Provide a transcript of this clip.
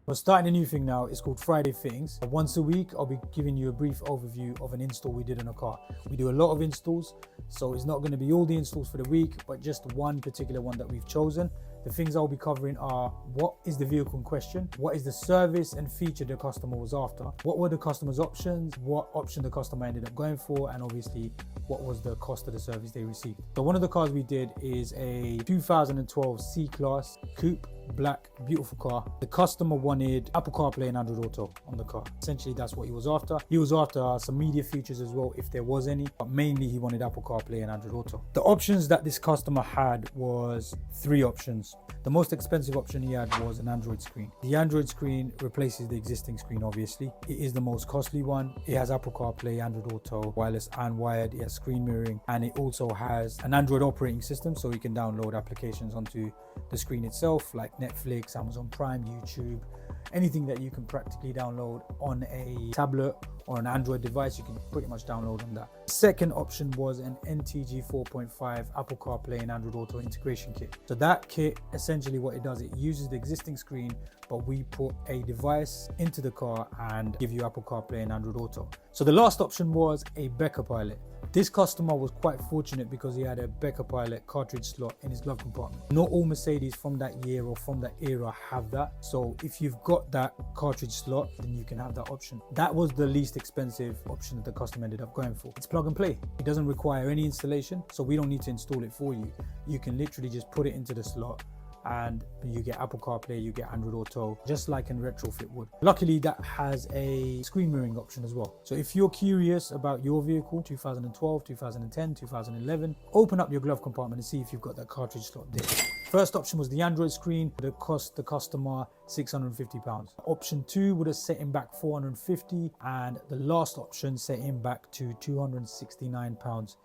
We're starting a new thing now. It's called Friday Fittings. Once a week, I'll be giving you a brief overview of an install we did on a car. We do a lot of installs, so it's not going to be all the installs for the week, but just one particular one that we've chosen. The things I'll be covering are: what is the vehicle in question? What is the service and feature the customer was after? What were the customer's options? What option the customer ended up going for? And obviously, what was the cost of the service they received? So one of the cars we did is a 2012 C-Class Coupe, black, beautiful car. The customer wanted Apple CarPlay and Android Auto on the car. Essentially, that's what he was after. He was after some media features as well, if there was any, but mainly he wanted Apple CarPlay and Android Auto. The options that this customer had was 3 options. The most expensive option he had was an Android screen. The Android screen replaces the existing screen, obviously. It is the most costly one. It has Apple CarPlay, Android Auto, wireless and wired. It has screen mirroring, and it also has an Android operating system, so you can download applications onto the screen itself, like Netflix, Amazon Prime, YouTube, anything that you can practically download on a tablet or an Android device, you can pretty much download on that. Second option was an NTG 4.5 Apple CarPlay and Android Auto integration kit. So that kit, essentially what it does, it uses the existing screen, but we put a device into the car and give you Apple CarPlay and Android Auto. So the last option was a Becker Pilot. This customer was quite fortunate because he had a Becker Pilot cartridge slot in his glove compartment. Not all Mercedes from that year or from that era have that. So if you've got that cartridge slot, then you can have that option. That was the least expensive option that the customer ended up going for. It's plug and play. It doesn't require any installation, so we don't need to install it for you. You can literally just put it into the slot and you get Apple CarPlay, you get Android Auto, just like in retrofit would. Luckily, that has a screen mirroring option as well. So if you're curious about your vehicle, 2012, 2010, 2011, open up your glove compartment and see if you've got that cartridge slot there. First option was the Android screen that cost the customer £650. Option 2 would have set him back £450, and the last option set him back to £269.